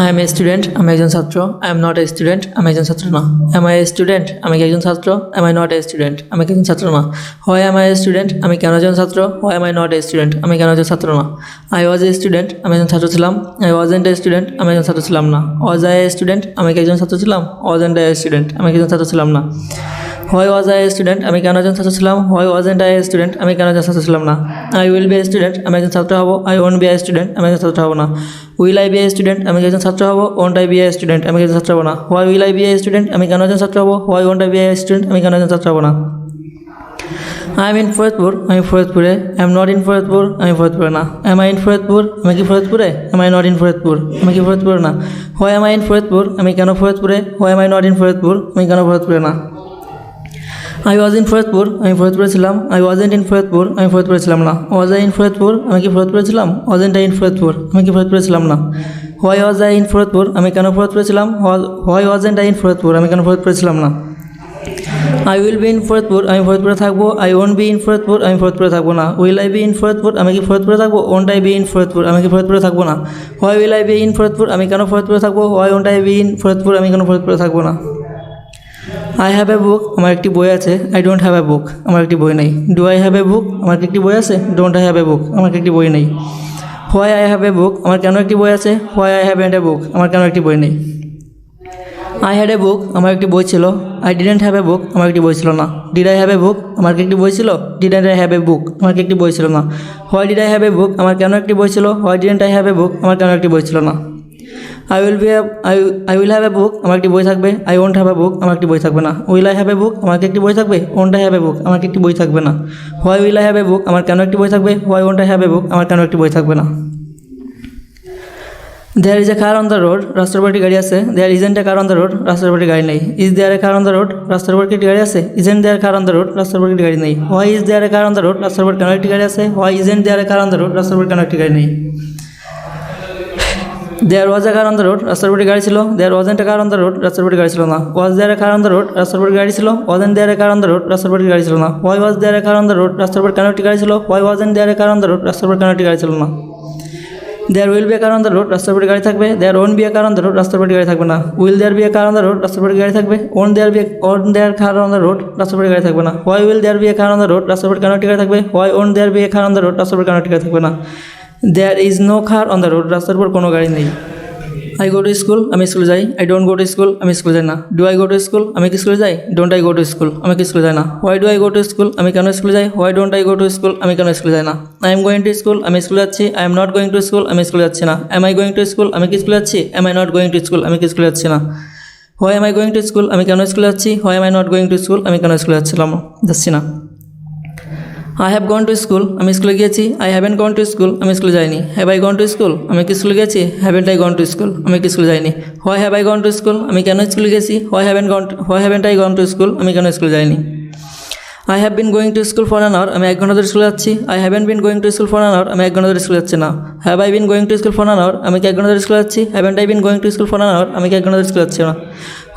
I M A student, আমি একজন ছাত্র। I am not a student, আমি একজন ছাত্র না। এম আই এ স্টুডেন্ট, আমি কি একজন ছাত্র? Am I not a student, আমি কি একজন ছাত্র না। হয় এম আই এ স্টুডেন্ট, আমি কেন একজন ছাত্র? হয় am I not a student, আমি কেন একজন ছাত্র না। আই ওয়াজ এ স্টুডেন্ট, আমি একজন ছাত্র ছিলাম। আই ওয়াজেন্ট এ স্টুডেন্ট, আমি একজন ছাত্র ছিলাম না। ওয়াজ আই এ স্টুডেন্ট, আমি কি একজন ছাত্র ছিলাম? ওয়াজেন্ট আই এ স্টুডেন্ট, আমি কি একজন ছাত্র ছিলাম না। হয় ওয়াজ আই এ স্টুডেন্ট, আমি কেন একজন ছাত্র ছিলাম? হয় ওয়াজেন্ট আই এ স্টুডেন্ট, আমি কেন একজন ছাত্র ছিলাম না। I will be a student, আমি একজন ছাত্র হব। I won't be a student, আমি একজন ছাত্র হব না। Will I be a student, আমি একজন ছাত্র হব। Won't I be a student, আমি একজন ছাত্র হব না। Why will I be a student, আমি কেন একজন ছাত্র হব। Why won't I be a student, আমি কেন একজন ছাত্র হব না। আই এম ইন ফরিদপুর, আমি ফরিদপুরে। I am not in Faridpur, আমি ফরিদপুরে না। এম আই ইন ফরিদপুর, আমি কি ফরিদপুরে? Am I not in Faridpur, আমি কি ফরিদপুরে না। হয় এম আই ইন ফরিদপুর, আমি কেন ফরিদপুরে? হয় am I not in Faridpur, আমি কেন ফরিদপুরে না। আই ওয়াজ ইন ফরিদপুর, আমি ফরিদপুরে ছিলাম। আই ওয়াজেন্ট ইন ফরিদপুর, আমি ফরিদপুরে ছিলাম না। ওয়াজ আই ইন ফরিদপুর, আমি কি ফরিদপুরে ছিলাম? ওয়াজেন্ট আই ইন ফরিদপুর, আমি কি ফরিদপুরে ছিলাম না। Why was I in Faridpur, আমি কেন ফরিদপুরে ছিলাম? Why wasn't I in Faridpur, আমি কেন ফরিদপুরে ছিলাম না। I will be in Faridpur, আমি ফরিদপুরে থাকবো। I won't be in Faridpur, আমি ফরিদপুরে থাকবো না। Will I be in Faridpur, আমি কি ফরিদপুরে থাকবো? Won't I be in Faridpur, আমি কি ফরিদপুরে থাকবো না। Why will I be in Faridpur, আমি কেন ফরিদপুরে থাকবো? Why won't I be in Faridpur, আমি কেন ফরিদপুরে থাকবো না। আই হ্যাভ এ বুক, আমার একটি বই আছে। I don't have a book, আমার একটি বই নেই। Do I have a book, আমার একটি বই আছে। Don't I have a book, আমার একটি বই নেই। Why I have a book, আমার কেন একটি বই আছে। Why I have and A book, আমার কেন একটি বই নেই। আই হ্যাড এ বুক, আমার একটি বই ছিল। I didn't have a book, আমার একটি বই ছিল না। Did I have a book, আমার কি একটি বই ছিল। Didn't I have a book, আমার কি একটি বই ছিল না। Why did I have a book, আমার কেন একটি বই ছিল। Why didn't I have a book, আমার কেন একটি বই ছিল না। I will have a book, আমার একটি বই থাকবে। I won't have a book, আমার একটি বই থাকবে না। Will I have a book, আমার কি একটি বই থাকবে। Won't I have a book, আমার কি একটি বই থাকবে না। Why will I have a book, আমার কেন একটি বই থাকবে। Why won't I have a book, আমার কেন একটি বই থাকবে না। There is a car on the road, রাস্তার উপর একটি গাড়ি আছে। There isn't a car on the road, রাস্তার উপর একটি গাড়ি নেই। Is there a car on the road, রাস্তার উপর একটি গাড়ি আছে। Isn't there car on the road, রাস্তার উপর একটি গাড়ি নেই। Why is there a car on the road, রাস্তার উপর কেন একটি গাড়ি আছে। Why isn't there a car on the road, রাস্তার উপর কেন একটি গাড়ি নেই। There was a car on the road, রাস্তার উপর গাড়ি ছিল। There wasn't A car on the road, রাস্তার উপর গাড়ি ছিল না। Was there a car on the road, রাস্তার উপর গাড়ি ছিল। Wasn't there a car on the road, রাস্তার উপর গাড়ি ছিল না। Why was there a car on the road, রাস্তার উপর কেন একটি গাড়ি ছিল। Why wasn't there a car on the road, রাস্তার উপর কেন একটি গাড়ি ছিল না। There will be a car on the road, রাস্তার উপর গাড়ি থাকবে। There won't be a car on the road, রাস্তার উপর গাড়ি থাকবে না। Will there be a car on the road, রাস্তার উপর গাড়ি থাকবে। Won't there car on the road, রাস্তার উপর গাড়ি থাকবে না। Why will there be a car on the road, রাস্তার উপর কেন একটি গাড়ি থাকবে। Why won't there be a car on the road, রাস্তার উপর কেন একটি গাড়ি থাকবে না। There is no car on the road, রাস্তার উপর কোনো গাড়ি নেই। আই গো টু স্কুল, আমি স্কুলে যাই। I don't go to school, আমি স্কুলে যাই না। Do I go to school, আমি কি স্কুলে যাই। Don't I go to school, আমি কি স্কুলে যাই না। Why do I go to school, আমি কেন স্কুলে যাই। Why don't I go to school, আমি কেন স্কুলে যাই না। I am going to school, আমি স্কুলে যাচ্ছি। I am not going to school, আমি স্কুলে যাচ্ছি না। Am I going to school, আমি কি স্কুলে যাচ্ছি। Am I not going to school, আমি কি স্কুলে যাচ্ছি না। Why am I going to school, আমি কেন স্কুলে যাচ্ছি। Why am I not going to school, আমি কেন স্কুলে যাচ্ছি না। I have gone to school, আমি স্কুলে গিয়েছি। I haven't gone to school, আমি স্কুলে যাইনি। Have I gone to school, আমি কি স্কুলে গেছি। Haven't I gone to school, আমি কি স্কুলে যাইনি। Why have I gone to school, আমি কেন স্কুলে গেছি। Why haven't I gone to school, আমি কেন স্কুলে যাইনি। I have been going to school for an hour, আমি 1 ঘন্টা ধরে স্কুলে যাচ্ছি। I haven't been going to school for an hour, আমি 1 ঘন্টা ধরে স্কুলে যাচ্ছি না। Have I been going to school for an hour, আমি কি 1 ঘন্টা ধরে স্কুলে যাচ্ছি। Haven't I been going to school for an hour, আমি কি 1 ঘন্টা ধরে স্কুলে যাচ্ছি না।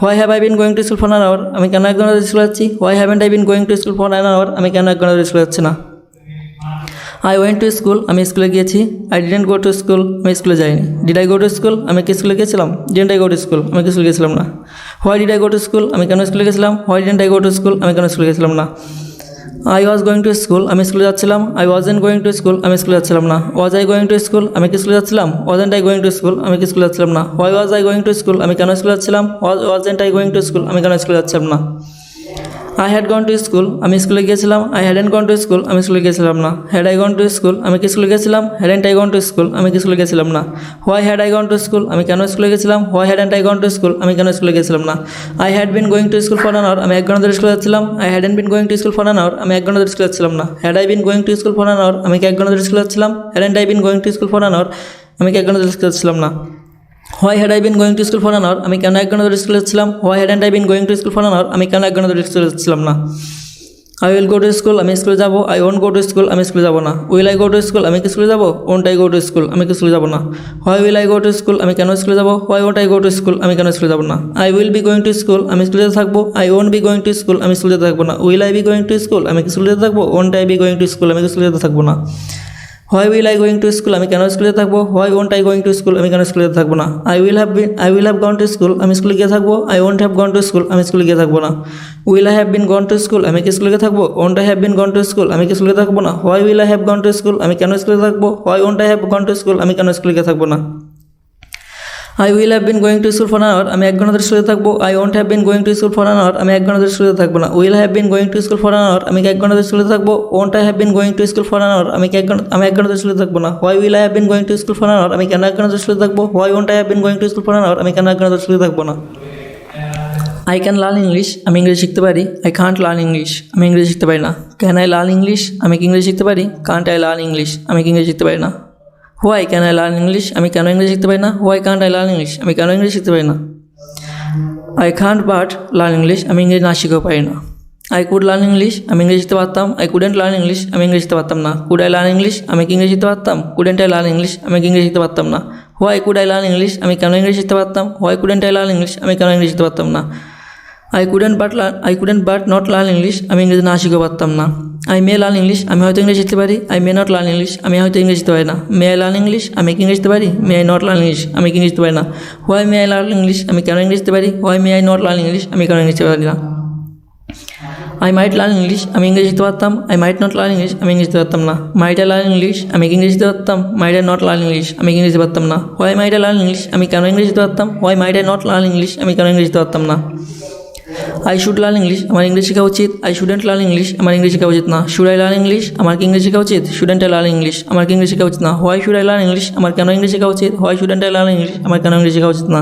Why have I been going to school for an hour, আমি কেন 1 ঘন্টা ধরে স্কুলে যাচ্ছি। Why haven't I been going to school for an hour, আমি কেন 1 ঘন্টা ধরে স্কুলে যাচ্ছি না। আই ওয়েন্ট টু স্কুল, আমি স্কুলে গিয়েছি। I didn't go to school, আমি স্কুলে যাইনি। Did I go to school, আমি কি স্কুলে গিয়েছিলাম। Didn't I go to school, আমি কি স্কুলে গেছিলাম না। Why did I go to school, আমি কেন স্কুলে গেছিলাম। Why didn't I go to school, আমি কেন স্কুলে গেছিলাম না। I was going to school, আমি স্কুলে যাচ্ছিলাম। I wasn't going to school, আমি স্কুলে যাচ্ছিলাম না। Was I going to school, আমি কি স্কুলে যাচ্ছিলাম। Wasn't I going to school, আমি কি স্কুলে যাচ্ছিলাম না। Why was I going to school, আমি কেন স্কুলে যাচ্ছিলাম। Wasn't I going to school, আমি কেন স্কুলে যাচ্ছিলাম না। I had gone to school, আমি স্কুলে গিয়েছিলাম। I hadn't gone to school, আমি স্কুলে গিয়েছিলাম না। Had I gone to school, আমি কি স্কুলে গেছিলাম। Hadn't I gone to school, আমি কি স্কুলে গেছিলাম না। Why had I gone to school, আমি কেন স্কুলে গেছিলাম। Why hadn't I gone to school, আমি কেন স্কুলে গেছিলাম না। I had been going to school for an hour, আমি 1 ঘন্টা ধরে স্কুলে যাচ্ছিলাম। I hadn't been going to school for an hour, আমি 1 ঘন্টা ধরে স্কুলে যাচ্ছিলাম না। Had I been going to school for an hour, আমি কি 1 ঘন্টা ধরে স্কুলে যাচ্ছিলাম। Hadn't I been going to school for an hour, আমি কি 1 ঘন্টা ধরে স্কুলে যাচ্ছিলাম না। Why had I been going to school for an hour, আমি কেন 1 ঘন্টা ধরে স্কুলে যাচ্ছিলাম। Why hadn't I been going to school for an hour, আমি কেন 1 ঘন্টা ধরে স্কুলে যাচ্ছিলাম না। I will go to school, আমি স্কুলে যাবো। I won't go to school, আমি স্কুলে যাবো না। Will I go to school, আমি কি স্কুলে যাবো। Won't I go to school, আমি কি স্কুলে যাবো না। Why will I go to school, আমি কেন স্কুলে যাবো। Why won't I go to school, আমি কেন স্কুলে যাবো না। I will be going to school, আমি স্কুলে যেতে থাকবো। I won't be going to school, আমি স্কুলে যেতে থাকবো না। Will I be going to school, আমি কি স্কুলে যেতে থাকবো। Won't I be going to school, আমি কি স্কুলে যেতে থাকবো না। Why will I going to school, আমি কেন স্কুলে থাকবো। Why won't I going to school, আমি কেন স্কুলে থাকবো না। I will have gone to school, আমি স্কুলে গিয়ে থাকবো। I won't have gone to school, আমি স্কুলে গিয়ে থাকবো না। Will I have been gone to school, আমি কি স্কুলে গিয়ে থাকবো। Won't I have been gone to school, আমি কি স্কুলে থাকবো না। Why will I have gone to school, আমি কেন স্কুলে থাকবো। Why won't I have gone to school, আমি কেন স্কুলে গিয়ে থাকবো না। I will have been going to school for an hour, আমি 1 ঘন্টা ধরে স্কুলে থাকবো। I won't have been going to school for an hour, আমি 1 ঘন্টা ধরে স্কুলে থাকবো না। Will have been going to school for an hour, আমি 1 ঘন্টা ধরে স্কুলে থাকবো। Won't I have been going to school for an hour, আমি 1 ঘন্টা ধরে স্কুলে থাকবো না। Why will I have been going to school for an hour, আমি কেন 1 ঘন্টা ধরে স্কুলে থাকবো। Why won't I have been going to school for an hour, আমি কেন 1 ঘন্টা ধরে স্কুলে থাকবো না। আই ক্যান লার্ন ইংলিশ, আমি ইংরেজি শিখতে পারি। আই কান্ট লার্ন ইংলিশ, আমি ইংরেজি শিখতে পারি না। ক্যান আই লার্ন ইংলিশ, আমি কি ইংরেজি শিখতে পারি। কান্ট আই লার্ন ইংলিশ, আমি কি ইংরেজি শিখতে পারি না। Why can I learn English, আমি কেন ইংরেজি শিখতে পারি না। Why Kant I learn English, আমি কেন ইংরেজি শিখতে পারি না। I can't but learn English, আমি ইংরেজি না শিখেও পারি না। আই কুড লার্ন ইংলিশ, আমি ইংরেজি শিখতে পারতাম। আই কুডেন্ট লার্ন ইংলিশ, আমি ইংরেজি শিখতে পারতাম না। কুড আই লার্ন ইংলিশ, আমি কি ইংরেজি শিখতে পারতাম। কুডেন্ট আই লার্ন ইংলিশ, আমি কি ইংরেজি শিখতে পারতাম না। Why could I learn English, আমি কেন ইংরেজি শিখতে পারতাম। Why couldn't I learn English, আমি কেন ইংরেজি শিখতে পারতাম না। I couldn't but not learn English, আমি ইংরেজি না শিখতে পারতাম না। আই মে লার্ন ইংলিশ, আমি হয়তো ইংরেজি শিখতে পারি। I may not learn English, আমি হয়তো ইংরেজি শিখতে পারি না। মে আই লার্ন ইংলিশ, আমি কি ইংরেজি শিখতে পারি। May I not learn English, আমি কি ইংরেজি শিখতে পারি না। Why may I learn English, আমি কেন ইংরেজি শিখতে পারি। Why may I not learn English, আমি কেন ইংরেজি শিখতে পারি না। আই মাইট লার্ন ইংলিশ, আমি ইংরেজি শিখতে পারতাম। I might not learn English, আমি ইংরেজি শিখতে পারতাম না। মাইট আই লার্ন ইংলিশ, আমি কি ইংরেজি শিখতে পারতাম। Might I not learn English, আমি কি ইংরেজি পারতাম না। Why might I learn English, আমি কেন ইংরেজি শিখতে পারতাম। Why might I not learn English, আমি কেন ইংরেজি শিখতে পারতাম না। আই শুড লার্ন ইংলিশ, আমার ইংরেজি শেখা উচিত। আই শুডেন্ট লার্ন ইংলিশ, আমার ইংরেজি শেখা উচিত না। শুড আই লার্ন ইংলিশ, আমার কি ইংরেজি শেখা উচিত। শুডেন্ট আই লার্ন ইংলিশ, আমার কি ইংরেজি শেখা উচিত না। Why should I learn English, আমার কেন ইংরেজি শেখা উচিত। Why shouldn't I learn English, আমার কেন ইংরেজি শেখা উচিত না।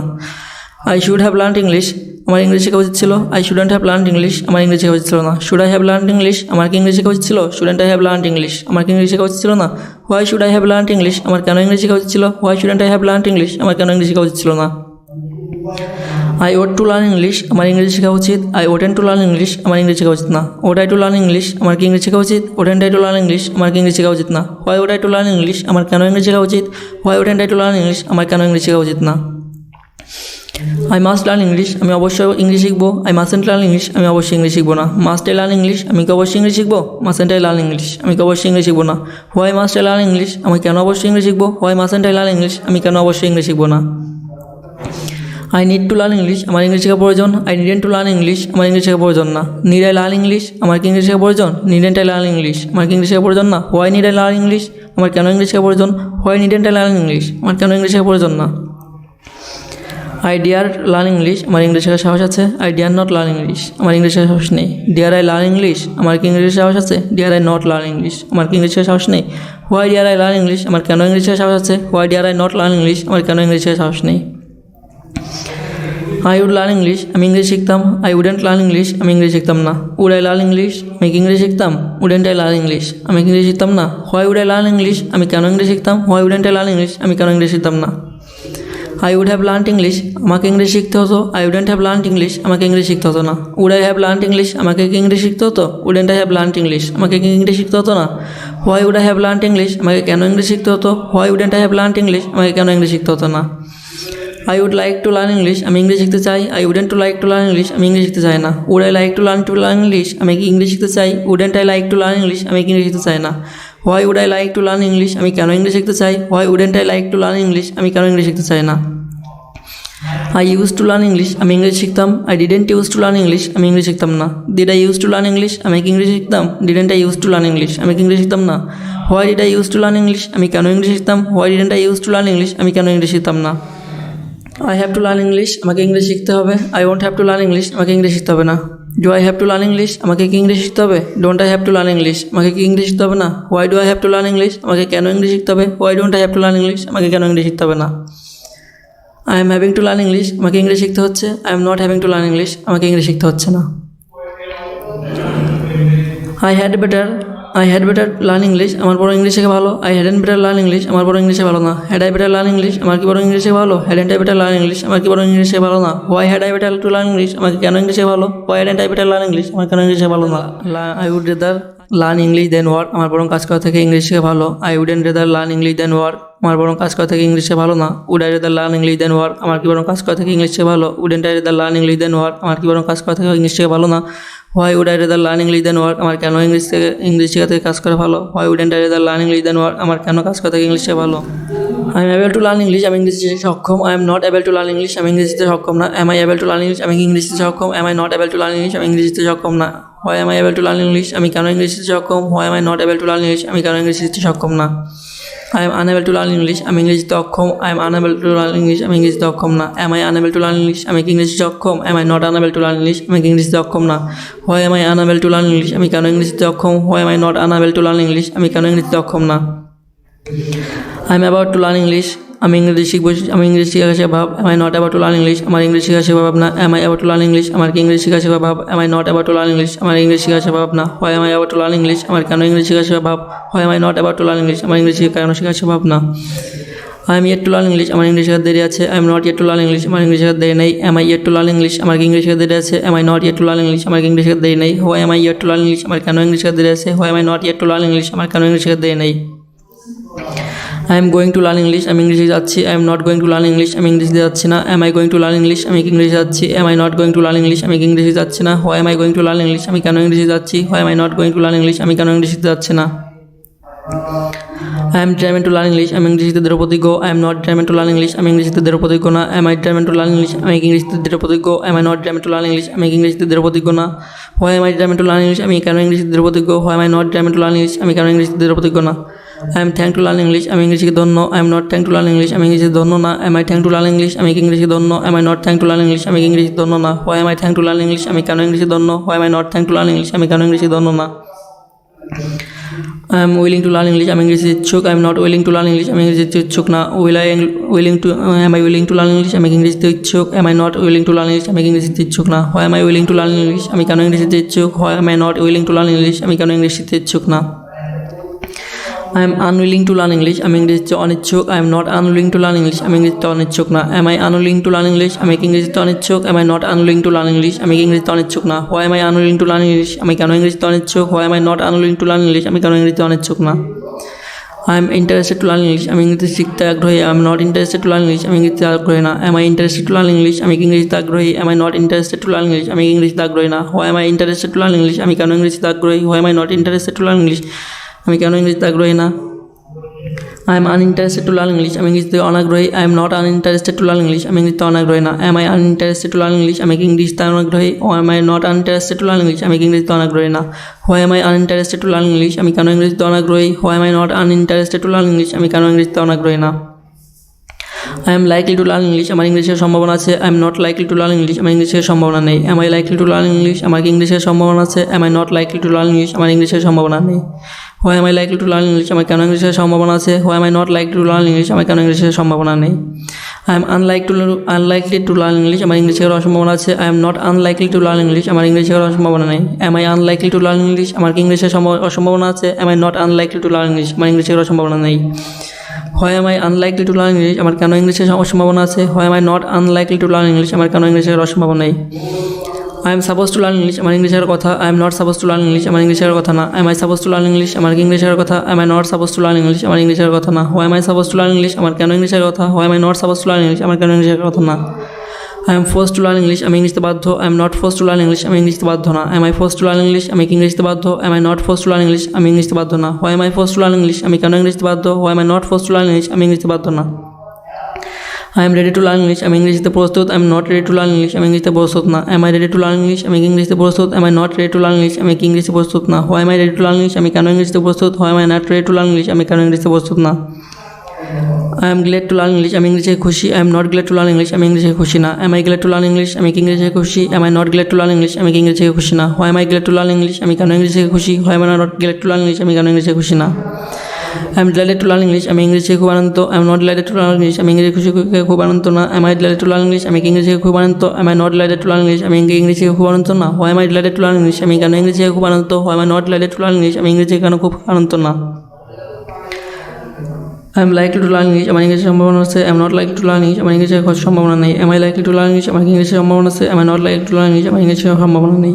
I should have learn English, আমার ইংরেজি শেখা উচিত ছিল। I shouldn't have learn English, আমার ইংরেজি শেখা উচিত ছিল না। Should I have learn English, আমার কি ইংরেজি শেখা উচিত ছিল। Shouldn't I have learn English, আমার কি ইংরেজি শেখা উচিত ছিল না। Why should I have learn English, আমার কেন ইংরেজি শেখা উচিত ছিল। Why shouldn't I have learn English, আমার কেন ইংরেজি শেখা উচিত ছিল না। I ought to learn English, আমার ইংরেজি শেখা উচিত। I oughtn't to learn English, আমার ইংরেজি শেখা উচিত না। Ought I to learn English, আমার কি ইংরেজি শেখা উচিত। Oughtn't I to learn English, আমার কি ইংরেজি শেখা উচিত না। Why ought I to learn English, আমার কেন ইংরেজি শেখা উচিত। Why oughtn't I to learn English, আমার কেন ইংরেজি শেখা উচিত না। আই মাস্ট লার্ন ইংলিশ, আমি অবশ্যই ইংলিশ শিখবো। আই মাস্টেন্ট লার্ন ইংলিশ, আমি অবশ্যই ইংলিশ শিখবো না। মাস্ট আই লার্ন ইংলিশ, আমি কি অবশ্যই ইংলিশ শিখবো। মাস্টেন্ট আই লার্ন ইংলিশ, আমি কি অবশ্যই ইংলিশ শিখবো না। Why must I learn English, আমি কেন অবশ্যই ইংলিশ শিখবো। হোয়াই মাস্টেন্ট আই লার্ন ইংলিশ, আমি কেন অবশ্যই ইংলিশ শিখবো না। I need to learn English, আমার ইংলিশ শেখা প্রয়োজন। আই নিডেন্ট টু লার্ন ইংলিশ, আমার ইংলিশ শেখা প্রয়োজন না। নিড আই লার্ন ইংলিশ, আমার কি ইংলিশ শেখা প্রয়োজন। নিডেন্ট আই লার্ন ইংলিশ, আমার কি ইংলিশ শেখা প্রয়োজন না। Why need I learn English, আমার কেন ইংলিশ শেখা প্রয়োজন। Why needn't I learn English, আমার কেন ইংলিশ শেখা প্রয়োজন না। আই ডিয়ার লার্ন ইংলিশ, আমার ইংলিশ শেখার সাহস আছে। I dare not learn English, আমার ইংলিশ শেখার সাহস নেই। ডিয়ার আই লার্ন ইংলিশ, আমার কি ইংলিশ সাহস আছে। Deer I not learn English, আমার কি ইংলিশ শেখার সাহস নেই। Why deer I learn English, আমার কেন ইংলিশ শেখার সাহস আছে। Why deer I not learn English, আমার কেন ইংলিশ শেখার সাহস নেই। আই উড লার্ন ইংলিশ, আমি ইংলিশ শিখতাম। আই উডেন্ট লার্ন ইংলিশ, আমি ইংলিশ শিখতাম না। উড আই লার্ন ইংলিশ, আমি কি ইংলিশ শিখতাম। উডেন্ট আই লার্ন ইংলিশ, আমি কি ইংলিশ শিখতাম না। Why would I learn English, আমি কেন ইংলিশ শিখতাম। Why wouldn't I learn English, আমি কেন ইংলিশ শিখতাম না। I would have learn English, আমাকে ইংলিশ শিখতে হতো। I wouldn't have learn English, আমাকে ইংলিশ শিখতে হতো না। Would I have learn English, আমাকে কি ইংলিশ শিখতে হতো। Wouldn't I have learn English, আমাকে কি ইংলিশ শিখতে হতো না। Why would I have learn English, আমাকে কেন ইংলিশ শিখতে হতো। Why wouldn't I have learn English, আমাকে কেন ইংলিশ শিখতে হতো না। I would like to learn English, আমি ইংলিশ শিখতে চাই। I wouldn't to like to learn English, আমি ইংলিশ শিখতে চাই না। Would I like to learn English, আমি কি ইংলিশ শিখতে চাই। Wouldn't I like to learn English, আমি কি ইংলিশ শিখতে চাই না। Why would I like to learn English, আমি কেন ইংলিশ শিখতে চাই। Why wouldn't I like to learn English, আমি কেন ইংলিশ শিখতে চাই না। I use to learn English, আমি ইংলিশ শিখতাম। I didn't use to learn English, আমি ইংলিশ শিখতাম না। Did I use to learn English, আমি কি ইংলিশ শিখতাম। Didn't I use to learn English, আমি কি ইংলিশ শিখতাম না। Why did I use to learn English, আমি কেন ইংলিশ শিখতাম। Why didn't I use to learn English, আমি কেন ইংলিশ শিখতাম না। I have to learn English, আমাকে ইংলিশ শিখতে হবে। I won't have to learn English, আমাকে ইংলিশ শিখতে হবে না। Do I have to learn English, আমাকে কি ইংলিশ শিখতে হবে। Don't I have to learn English, আমাকে কি ইংলিশ শিখতে হবে না। Why do I have to learn English, আমাকে কেন ইংলিশ শিখতে হবে। Why don't I have to learn English, আমাকে কেন ইংলিশ শিখতে হবে না। I am having to learn English, আমাকে ইংলিশ শিখতে হচ্ছে। I am not having to learn English, আমাকে ইংলিশ শিখতে হচ্ছে না। I had better learn English, আমার বড় ইংলিশ শেখা ভালো। I hadn't better learn English, আমার বড় ইংলিশ শেখা ভালো না। Had I better learn English, আমার কি বড় ইংলিশ শেখা ভালো। Hadn't I better learn English, আমার কি বড় ইংলিশ শেখা ভালো না। Why had I better to learn English, আমাকে কেন ইংলিশ শেখা ভালো। Why hadn't I better learn English, আমার কেন ইংলিশ শেখা ভালো না। I would rather learn English than work, আমার বরং কাজ করা থেকে ইংলিশ শেখা ভালো। I wouldn't rather learn English than work, আমার বরং কাজ করা থেকে ইংলিশ শেখা ভালো না। Would I rather learn English than work, আমার কি বরং কাজ করা থেকে ইংলিশ শেখা ভালো। Wouldn't I rather learn English than work, আমার কি বরং কাজ করা থেকে ইংলিশ শেখা ভালো না। Why would I rather learn English than work, আমার কেন ইংলিশ শেখা থেকে কাজ করা ভালো। Why wouldn't I rather learn English than work, আমার কেন কাজ করা থেকে ইংলিশ শেখা ভালো। I am able to learn English, আমি ইংলিশ শিখতে সক্ষম। I am not able to learn English, আমি ইংলিশ শিখতে সক্ষম না। Am I able to learn English, আমি ইংলিশ শিখতে সক্ষম। Am I not able to learn English, আমি ইংলিশ শিখতে সক্ষম না। Why am I able to learn English, আমি কেন ইংলিশ শিখতে সক্ষম। Why am I not able to learn English, আমি কেন ইংলিশ শিখতে সক্ষম না। I am unable to learn English, আমি ইংলিশ শিখতে অক্ষম। I am unable to learn English, আমি ইংলিশ শিখতে অক্ষম না। Am I unable to learn English, আমি কি ইংলিশ শিখতে অক্ষম। Am I not unable to learn English, আমি কি ইংলিশ শিখতে অক্ষম না। Why am I unable to learn English, আমি কেন ইংলিশ শিখতে অক্ষম। Why am I not unable to learn English, আমি কেন ইংলিশ শিখতে অক্ষম না। I am about to learn English, আমি ইংরেজি শিখবো, আমি ইংলিশ শিখা শেখা ভাব। Am I not about to learn English, আমার ইংলিশ শিখা শেখা ভাব না। Am I about to learn English, আমার কি ইংলিশ শিখা শেখা ভাব। Am I not about to learn English, আমার ইংলিশ শিখা শেখা ভাব না। Why am I about to learn English, আমার কেন ইংলিশ শিখা শেখা ভাব। Why am I not about to learn English, আমার ইংলিশ কেন শিখা শেখা ভাব না। I am yet to learn English, আমার ইংলিশ শেখার দেরি আছে। I am not yet to learn English, আমার ইংলিশ শেখার দেরি নেই। Am I yet to learn English, আমার কি ইংলিশ শেখার দেরি আছে। Am I not yet to learn English, আমার কি ইংলিশ শেখার দেরি নেই। Why am I yet to learn English, আমার কেন ইংলিশ শেখার দেরি আছে। Why am I not yet to learn English, আমার কেন ইংলিশ শেখার দেরি নেই। I am going to learn English, আমি ইংলিশে যাচ্ছি। I am not going to learn English, আমি ইংলিশে যাচ্ছি না। Am I going to learn English, আমি কি ইংলিশে যাচ্ছি। Am I not going to learn English, আমি কি ইংলিশে যাচ্ছি না। Why am I going to learn English, আমি কেন ইংলিশে যাচ্ছি। Why am I not going to learn English, আমি কেন ইংলিশে যাচ্ছি না। I am driven to learn English, আমি ইংলিশে দৃঢ়প্রতিজ্ঞ। I am not driven to learn English, আমি ইংলিশে দৃঢ়প্রতিজ্ঞ না। Am I driven to learn English, আমি ইংলিশে দৃঢ়প্রতিজ্ঞ। Am I not driven to learn English, আমি ইংলিশে দৃঢ়প্রতিজ্ঞ না। Why am I driven to learn English, আমি কেন ইংলিশে দৃঢ়প্রতিজ্ঞ। Why am I not driven to learn English, আমি কেন ইংলিশে দৃঢ়প্রতিজ্ঞ না। I am thank to learn English, আমি ইংলিশকে ধন্য। I am not thank to learn English, আমি ইংলিশে ধন্য না। Am I thank to learn English, আমি ইংলিশে ধন্য। Am I not thank to learn English, আমি ইংলিশে ধন্য না। Why am I thank to learn English, আমি কেন ইংলিশে ধন্য। Why am I not thank to learn English, আমি কেন ইংলিশে ধন্য না। I am willing to learn English, আমি ইংলিশে ইচ্ছুক। I am not willing to learn English, আমি ইংলিশে ইচ্ছুক না। Am I willing to learn English, আমি ইংলিশে ইচ্ছুক। Am I not willing to learn English, আমি ইংলিশে ইচ্ছুক না। Why am I willing to learn English, আমি কেন ইংলিশে ইচ্ছুক। Why am I not willing to learn English, আমি কেন ইংলিশে ইচ্ছুক না। I am unwilling to learn English, আমি ইংরেজিতে অনিচ্ছুক। I am not unwilling to learn English, আমি ইংরেজিতে অনিচ্ছুক না। Am I unwilling to learn English, আমি ইংরেজিতে অনিচ্ছুক। Am I not unwilling to learn English, আমি ইংরেজিতে অনিচ্ছুক না। Why am I unwilling to learn English, আমি কেন ইংরেজিতে অনিচ্ছুক। Why am I not unwilling to learn English, আমি কেন ইংরেজিতে অনিচ্ছুক না। I am interested to learn English, আমি ইংরেজি শিখতে আগ্রহী। I am not interested to learn English, আমি ইংরেজিতে আগ্রহী না। Am I interested to learn English, আমি ইংরেজিতে আগ্রহী। Am I not interested to learn English, আমি ইংরেজিতে আগ্রহী না। Why am I interested to learn English, আমি কেন ইংরেজিতে আগ্রহী। Why am I not interested to learn English, আমি কেন ইংরেজিতে আগ্রহী না। I am uninterested to learn English, আমি ইংরেজিতে অনাগ্রহী। I am not uninterested to learn English, আমি ইংরেজিতে অনাগ্রহী না। Am I uninterested to learn English, আমি ইংরেজিতে অনাগ্রহী। ও am I not uninterested to learn English, আমি ইংরেজিতে অনাগ্রহী না। Why am I uninterested to learn English, আমি কেন ইংরেজিতে অনাগ্রহী। Why am I not uninterested to learn English, আমি কেন ইংরেজিতে অনাগ্রহী না। I am likely to learn English, আমার ইংলিশের সম্ভাবনা আছে। I am not likely to learn English, আমার ইংলিশের সম্ভাবনা নেই। Am I likely to learn English, আমার ইংলিশের সম্ভাবনা আছে। Am I not likely to learn English, আমার ইংলিশের সম্ভাবনা নেই। Why am I likely to learn English, আমার কেন ইংলিশের সম্ভাবনা আছে। Why am I not likely to learn English, আমার কেন ইংলিশের সম্ভাবনা নেই। I am unlikely to learn English, আমার ইংলিশ শেখার সম্ভাবনা আছে। I am not unlikely to learn English, আমার ইংলিশ শেখার সম্ভাবনা নেই। Am I unlikely to learn English, আমার কি ইংলিশের অসম্ভাবনা আছে। Am I not unlikely to learn English, আমার ইংলিশ শেখার সম্ভাবনা নেই। Why am I unlikely to learn English, আমার কেন ইংলিশের সম্ভাবনা আছে। Why am I not unlikely to learn English, আমার কেন ইংলিশের অসম্ভাবনা নেই। I am suppose to learn English, আমার ইংলিশের কথা। I am not suppose to learn English, আমার ইংলিশের কথা না। I am I suppose to learn English, আমার ইংলিশের কথা। I am I not suppose to learn English, আমার ইংলিশের কথা না। Why am I suppose to learn English, আমার কেন ইংলিশের কথা। Why am I not suppose to learn English, আমার কেন ইংলিশের কথা না। I M force to learn English, আমি ইংলিশতে বাধ্য। I am not force to learn English, আমি ইংলিশতে বাধ্য না। I am I force to learn English, আমি ইংলিশতে বাধ্য। I am I not force to learn English, আমি ইংলিশতে বাধ্য না। Why am I force to learn English, আমি কেন ইংলিশতে বাধ্য। Why am I not force to learn English, আমি ইংলিশতে বাধ্য না। I am ready to learn English, আমি ইংলিশতে প্রস্তুত। I am not ready to learn English, আমি ইংলিশতে প্রস্তুত না। Am I ready to learn English, আমি ইংলিশতে প্রস্তুত। Am I not ready to learn English, আমি ইংলিশতে প্রস্তুত না। Why am I ready to learn English, আমি কেন ইংলিশতে প্রস্তুত। Why am I not ready to learn English, আমি কেন ইংলিশতে প্রস্তুত না। I am Glade to learn English, আমি ইংলিশে খুশি। I am not glad to learn English, আমি ইংলিশে খুশি না। Am I glad to learn English, আমি ইংলিশে খুশি। Am I not glad to learn English, আমি ইংলিশে খুশি না। Why am I glad to learn English, আমি কেন ইংলিশে খুশি। Why am I not glad to learn English, আমি কেন ইংলিশে খুশি না। I am delighted to learn English, আমি ইংলিশে খুব আনন্দ। I am not delighted to learn English, আমি ইংরেজি খুশি খুব আনন্দ না। Am I delighted to learn English, আমি ইংরেজি খুব আনন্দ। Am I not delighted to learn English, আমি ইংরেজি খুব আনন্দ না। Why am I delighted to learn English, আমি কেন ইংরেজি খুব আনন্দ। Why am I not delighted to learn English, আমি ইংরেজি কেন খুব আনন্দ না। I am likely to learn English, আমার ইংলিশের সম্ভাবনা আছে। I am not likely to learn English, আমার ইংলিশের সম্ভাবনা নেই। Am I likely to learn English, আমার ইংলিশের সম্ভাবনা আছে। Am I not likely to learn English, আমার ইংলিশের সম্ভাবনা নেই।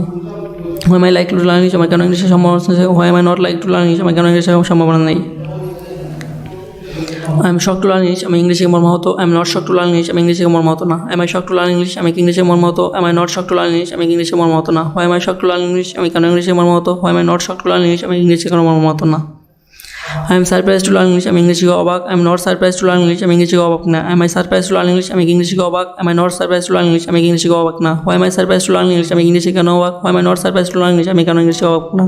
Why am I likely to learn English, আমার কেন ইংলিশের সম্ভাবনা আছে। Why am I not likely to learn English, আমার কেন ইংলিশের সম্ভাবনা নেই। I am shock to learn English আমি ইংলিশ শিখে মর্মাহত। I am not shock to learn English আমি ইংলিশ শিখে মর্মাহত না। Am I shock to learn English আমি ইংলিশ শিখে মর্মাহত। Am I not shock to learn English আমি ইংলিশ শিখে মর্মাহত না। Why am I shock to learn English আমি কেন ইংলিশ শিখে মর্মাহত। Why am I not shock to learn English আমি ইংলিশ শিখে মর্মাহত না। I am surprise to learn English আমি ইংলিশ শিখে অবাক। I am not surprise to learn English আমি ইংলিশ শিখে অবাক না। I am I surprise to learn English আমি ইংলিশ শিখে অবাক। I am not surprise to learn English আমি ইংলিশ শিখে অবাক না। Why am I surprise to learn English আমি ইংলিশ শিখে কেন অবাক। Why am I not surprise to learn English আমি কেন ইংলিশ শিখে অবাক না।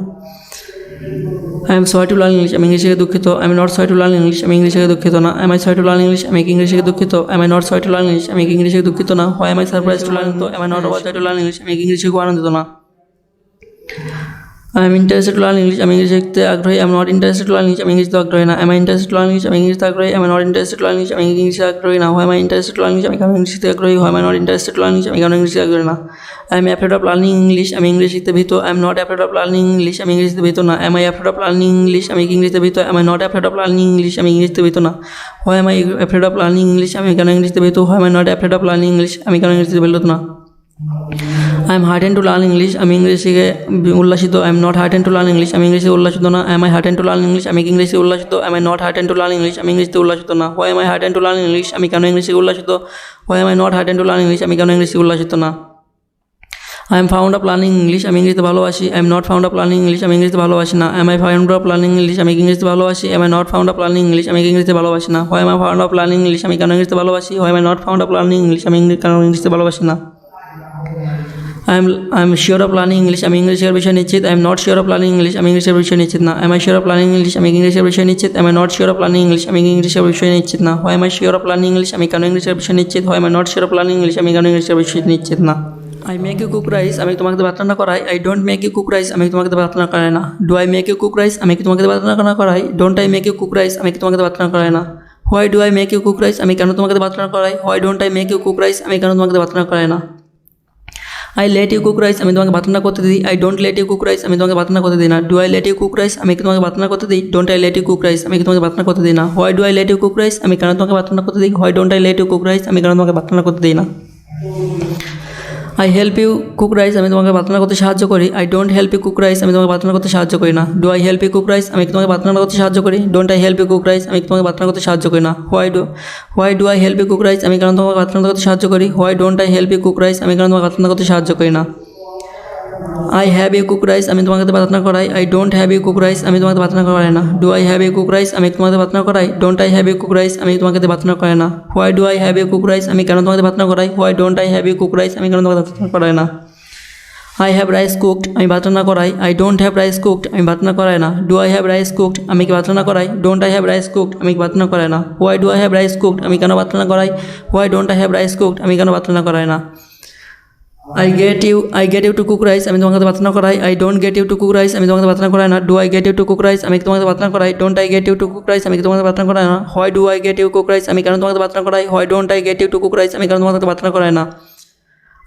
I am sorry to learn English আমি ইংলিশ শিখে দুঃখিত। I am not sorry to learn English আমি ইংলিশ শিখে দুঃখিত না। I am I sorry to learn English আমি ইংলিশ শিখে দুঃখিত। I am I not sorry to learn English আমি ইংলিশ শিখে দুঃখিত না। Why am I surprise to learn তো I am not overjoyed to learn English আমি ইংলিশ শিখে আনন্দিত না। I am interested to learn English আমি ইংলিশ শিখতে আগ্রহী। I am not interested to learn English আমি ইংলিশতে আগ্রহী না। I am interested to learn English আমি ইংলিশতে আগ্রহী। I am not interested to learn English আমি ইংলিশে আগ্রহী না। Why am I interested to learn English আমি কেন ইংলিশতে আগ্রহী। Why am I not interested to learn English আমি কেন ইংলিশে আগ্রহী না। I am afraid of learning English আমি ইংলিশ শিখতে ভীত। I am not afraid of learning English আমি ইংলিশতে ভীত না। I am I afraid of learning English আমি ইংলিশতে ভীত। I am not afraid of learning English আমি ইংলিশতে ভীত না। Why am I afraid of learning English আমি কেন ইংলিশতে ভীত। Why am I not afraid of learning English আমি কেন ইংলিশতে ভীত না। I am hearten to learn English আমি ইংলিশ শিখে উল্লাসিত। I am not hearten to learn English আমি ইংলিশে উল্লাসিত না। I am I hearten to learn English আমি ইংলিশে উল্লাসিত। I am I not hearten to learn English আমি ইংলিশে উল্লাসিত না। Why am I hearten to learn English আমি কেন ইংলিশে উল্লাসিত। Why am I not hearten to learn English আমি কেন ইংলিশে উল্লাসিত না। I am found of learning English আমি ইংলিশতে ভালোবাসি। I am not found of learning English আমি ইংলিশতে ভালোবাসি না। I am I found of learning English আমি ইংলিশতে ভালোবাসি। I am I not found of learning English আমি ইংলিশতে ভালোবাসি না। Why am I found of learning English আমি কেন ইংলিশতে ভালোবাসি। Why am I not found of learning English আমি কেন ইংলিশতে ভালোবাসি না। I am sure of learning English আমি ইংলিশের বিষয় নিশ্চিত। I am not sure of learning English আমি ইংলিশের বিষয় নিশ্চিত না। I am I sure of learning English আমি ইংলিশের বিষয় নিশ্চিত। I am not sure of learning English আমি ইংলিশের বিষয় নিশ্চিত না। Why am I sure of learning English আমি কেন ইংলিশের বিষয় নিশ্চিত। Why am I not sure of learning English আমি কেন ইংলিশের বিষয় নিশ্চিত না। I make you cook rice আমি তোমাকে ভাত রান্না করাই। I don't make you cook rice আমি তোমাকে ভাত রান্না করাই না। Do I make you cook rice আমি কি তোমাকে ভাত রান্না করাই। Don't I make you cook rice আমি কি তোমাকে ভাত রান্না করাই না। Why do I make you cook rice আমি কেন তোমাকে ভাত রান্না করাই। Why don't I make you cook rice আমি কেন তোমাকে ভাত রান্না করাই না। I let you cook rice আমি তোমাকে ভাত রান্না করতে দিই। I don't let you cook rice আমি তোমাকে ভাত রান্না করতে দিই না। Do I let you cook rice আমি কি তোমাকে ভাত রান্না করতে দিই। Don't I let you cook rice আমি কি তোমাকে ভাত রান্না করতে দিই না। Why do I let you cook rice আমি কেন তোমাকে ভাত রান্না করতে দিই। Why don't I let you cook rice আমি কেন তোমাকে ভাত রান্না করতে দিই না। I help you cook rice আমি তোমাকে ভাত রান্না করতে সাহায্য করি। I don't help you cook rice আমি তোমাকে ভাত রান্না করতে সাহায্য করি না। Do I help you cook rice আমি তোমাকে ভাত রান্না করতে সাহায্য করি। Don't I help you cook rice আমি তোমাকে ভাত রান্না করতে সাহায্য করি না। Why do I help you cook rice আমি কেন তোমাকে ভাত রান্না করতে সাহায্য করি। Why don't I help you cook rice আমি কেন তোমাকে ভাত রান্না করতে সাহায্য করি না। I have you cook rice আমি তোমাকে ভাত রান্না করাই। I don't have you cook rice আমি তোমাকে ভাত রান্না করাই না। Do I have you cook rice আমি তোমাকে ভাত রান্না করাই। Don't I have you cook rice আমি তোমাকে ভাত রান্না করাই না। Why do I have you cook rice আমি কেন তোমাকে ভাত রান্না করাই। Why don't I have you cook rice আমি কেন তোমাকে ভাত রান্না করাই না। আই হ্যাভ রাইস কুকড আমি ভাত রান্না করাই। I don't have rice cooked আমি ভাত রান্না করাই না। Do I have rice cooked আমি কি ভাত রান্না করাই। Don't I have rice cooked আমি ভাত রান্না করাই না। Why do I have rice cooked আমি কেন ভাত রান্না করাই। Why don't I have rice cooked আমি কেন ভাত রান্না করাই না। I get you to cook rice আমি তোমাকে ভাত রান্না করাই। I don't get you to cook rice আমি তোমাকে ভাত রান্না করাই না। Do I get you to cook rice আমি তোমাকে ভাত রান্না করাই। Don't I get you to cook rice আমি তোমাকে ভাত রান্না করাই না। Why do I get you cook rice আমি কেন তোমাকে ভাত রান্না করাই। Why don't I get you to cook rice আমি কেন তোমাকে ভাত রান্না করাই না।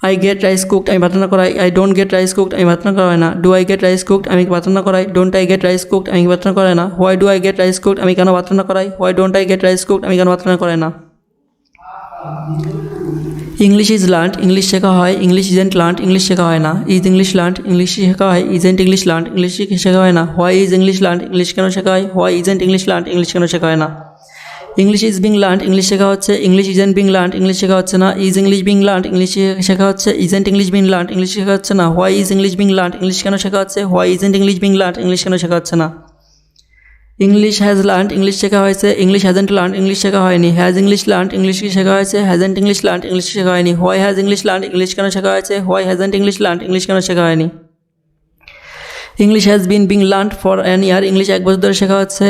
আই গেট রাইস কুকড আমি ভাত রান্না করাই। I don't get rice cooked আমি ভাত রান্না করাই না। Do I gate rice cooked আমি ভাত রান্না করাই। Don't I gate rice cooked আমি ভাত রান্না করাই না। Why do I gate rice cooked আমি কেন ভাত রান্না করাই। Why don't I gate rice cooked আমি কেন ভাত রান্না করাই না। ইংলিশ ইজ লার্নড ইংলিশ শেখা হয়। ইংলিশ ইজেন্ট লার্নড ইংলিশ শেখা হয় না। ইজ ইংলিশ লার্নড ইংলিশ শেখা হয়। ইজেন্ট ইংলিশ লার্নড ইংলিশ শেখা হয় না। Why is English learned English কেন শেখা হয়। Why isn't English learned English কেন শেখা হয় না। English is being learned English শেখা হচ্ছে। English isn't being learned English শেখা হচ্ছে না। Is English being learned English শেখা হচ্ছে। Isn't English being learned English শেখা হচ্ছে না। Why is English being learned English কেন শেখা হচ্ছে। Why isn't English being learned English কেন শেখা হচ্ছে না। ইংলিশ হ্যাজ লার্নড ইংলিশ শেখা হয়েছে। ইংলিশ হ্যাজেন্ট লার্নড ইংলিশ শেখা হয়নি। হ্যাজ ইংলিশ লার্নড ইংলিশ শেখা হয়েছে। হ্যাজেন্ট ইংলিশ লার্নড ইংলিশ শেখা হয়নি। Why has English learned English কেন শেখা হয়েছে। Why hasn't English learned English কেন শেখা হয়নি। English has being learned for an year English এক বছর ধরে শেখা হচ্ছে।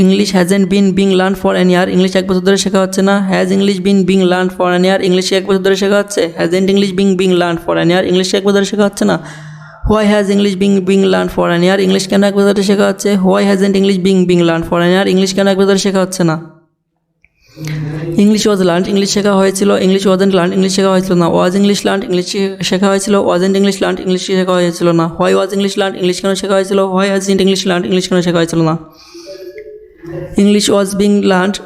English hasn't being learned for an year English এক বছর ধরে শেখা হচ্ছে না। Has English being learned for an year English এক বছর ধরে শেখা হচ্ছে। Hasn't English being learned for an year English এক বছর ধরে শেখা হচ্ছে না। Why has English being learned for an year English কেন এক বছর ধরে শেখা হচ্ছে। Why hasn't English being learned for an year English কেন এক বছর ধরে শেখা হচ্ছে না। ইংলিশ ওয়াজ লার্নড ইংলিশ শেখা হয়েছিল। ইংলিশ ওয়াজেন্ট লার্নড ইংলিশ শেখা হয়েছিল না। ওয়াজ ইংলিশ লার্নড ইংলিশ শেখা হয়েছিল। ওয়াজেন্ট ইংলিশ লার্নড ইংলিশ শেখা হয়েছিল না। Why was English learned English কেন শেখা হয়েছিল। Why hasn't English learned English কেন শেখা হয়েছিল না। English was being learned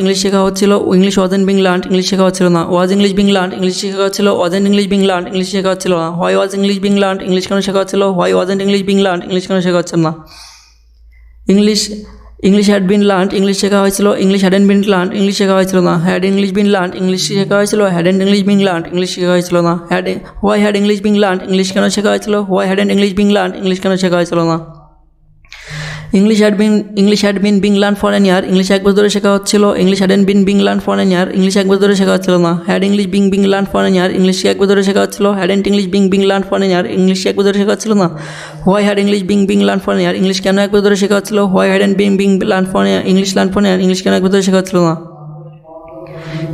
English শেখা হচ্ছিল। English wasn't being learned English শেখা হচ্ছিল না। ওয়াজ ইংলিশ বিং লার্নড ইংলিশ শেখা হচ্ছিল। Wasn't English being learned English শেখা হচ্ছিল না। Why was English being learned English কেন শেখা হচ্ছিল। Why wasn't English being learned English কেন শেখা হচ্ছে না। English had been learned English শেখা হয়েছিল, English hadn't been learned English শেখা হয়েছিল না। Had English been learned English শেখা হয়েছিল, hadn't English been learned English শেখা হয়েছিল না। Why had English been learned English কেন শেখা হয়েছিল, why hadn't English been learned English কেন শেখা হয়েছিল না। English had been being learn for an year English এক বছর ধরে শেখা হচ্ছিল, English hadn't been being learn for an year English এক বছর ধরে শেখা হচ্ছিল না। Had English being learn for an year English এক বছর ধরে শেখা হচ্ছিল, hadn't English being learn for an year English এক বছর ধরে শেখা হচ্ছিল না। Why had English being learn for an year English কেন এক বছর ধরে শেখা হচ্ছিল, why hadn't being learn for English learn for an year English কেন এক বছর ধরে শেখা হচ্ছিল না।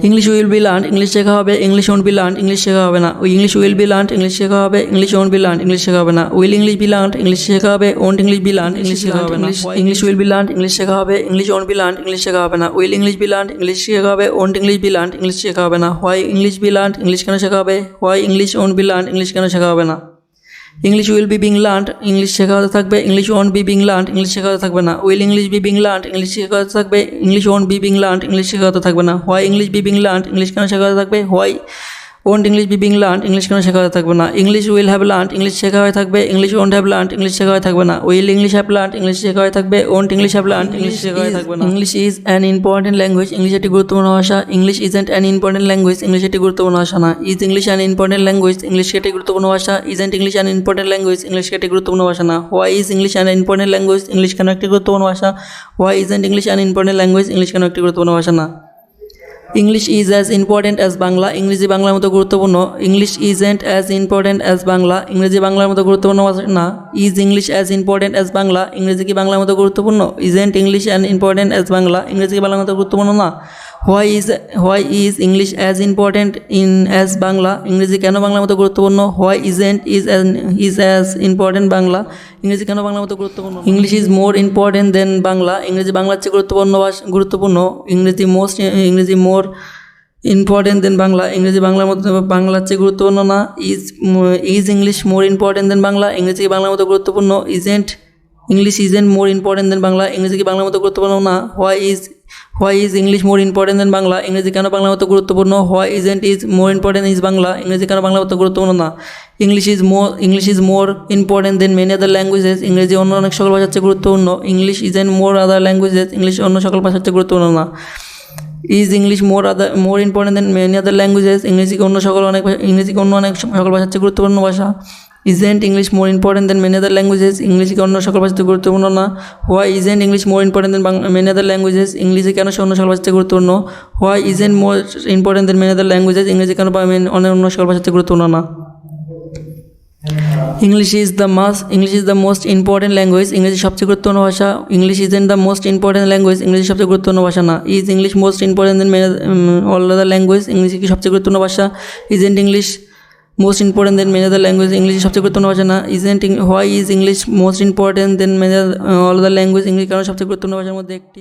English will be learn English শেখা হবে, English won't be learn English শেখা হবে না। English will be learn English শেখা হবে, English won't be learn English শেখা হবে না। Will English B learn English শেখা হবে, won't English B learn English শেখা হবে না। English will be learn English শেখা হবে, English won't be learn English শেখা হবে না। Will English B learn English শেখা হবে, won't English B learn English শেখা হবে না। Why English B learn English কেন শেখা হবে, why English won't be learn English কেন শেখা হবে না। English will be being learned English শেখা হতে থাকবে, English won't be being learned English শেখা হতে থাকবে না। Will English be being learned English শেখা হতে থাকবে, English won't be being learned English শেখা হতে থাকবে না। Why English be being learned English কেন শেখা হতে থাকবে, why won't English be being learned English কেন শেখা হতে থাকবে না। English will have learned English শেখা হয়ে থাকবে, English won't have learned English শেখা হয়ে থাকবে না। Will English have learned English শেখা হয়ে থাকবে, won't English have learned English শেখা হয়ে থাকবে না। English is an important language English একটি গুরুত্বপূর্ণ ভাষা, English isn't an important language English একটি গুরুত্বপূর্ণ ভাষা না। Is English an important language English একটি গুরুত্বপূর্ণ ভাষা, isn't English an important language English একটি গুরুত্বপূর্ণ ভাষা না। Why is English an important language English কেন একটি গুরুত্বপূর্ণ ভাষা, why isn't English an important language English কেন একটি গুরুত্বপূর্ণ ভাষা না। English is as important as Bangla ইংরেজি বাংলার মতো গুরুত্বপূর্ণ, English isn't as important as Bangla ইংরেজি বাংলার মতো গুরুত্বপূর্ণ না। Is English as important as Bangla ইংরেজি কি বাংলার মতো গুরুত্বপূর্ণ, isn't English and important as Bangla ইংরেজি কি বাংলার মতো গুরুত্বপূর্ণ না। Why is English as important as Bangla ইংরেজি কেন বাংলার মতো গুরুত্বপূর্ণ, why isn't is as important Bangla ইংরেজি কেন বাংলার মতো গুরুত্বপূর্ণ। English is more important than Bangla ইংরেজি বাংলার চেয়ে গুরুত্বপূর্ণ, ইংরেজি মোর ইম্পর্টেন্ট দেন বাংলা ইংরেজি বাংলার মতো বাংলার চেয়ে গুরুত্বপূর্ণ না। Is English more important than Bangla ইংরেজি কি বাংলার মতো গুরুত্বপূর্ণ, English isn't more important than Bangla ইংরেজি কি বাংলার মতো গুরুত্বপূর্ণ না। Why is English more important than Bangla ইংরেজি কেন বাংলার মতো গুরুত্বপূর্ণ, why isn't is more important is Bangla ইংরেজি কেন বাংলার মতো গুরুত্বপূর্ণ না। English is more important than many other languages ইংরেজি অন্য অনেক সকল ভাষার চেয়ে গুরুত্বপূর্ণ, English isn't more other languages English অন্য সকল ভাষার চেয়ে গুরুত্বপূর্ণ না। Is English more important than many other languages ইংরেজিকে অন্য অনেক সকল ভাষার চেয়ে গুরুত্বপূর্ণ ভাষা। Isn't English more important than many other languages ইংলিশকে অন্য সকল ভাষাতে গুরুত্বপূর্ণ না। Why isn't English more important than many other languages ইংলিশে কেন অন্য সকল ভাষাতে গুরুত্বপূর্ণ, why isn't more important than many other languages ইংরেজি কেন অন্য সকল ভাষাতে গুরুত্বপূর্ণ না। English is the most important language ইংরেজি সবচেয়ে গুরুত্বপূর্ণ ভাষা, English isn't the most important language ইংরেজি সবচেয়ে গুরুত্বপূর্ণ ভাষা না। Is English most important than all other language ইংরেজি কি সবচেয়ে গুরুত্বপূর্ণ ভাষা, isn't English most important than many other language English সবচেয়ে গুরুত্বপূর্ণ ভাষা না। Why is English most important than all other language English কারণ সবচেয়ে গুরুত্বপূর্ণ ভাষার মধ্যে একটি।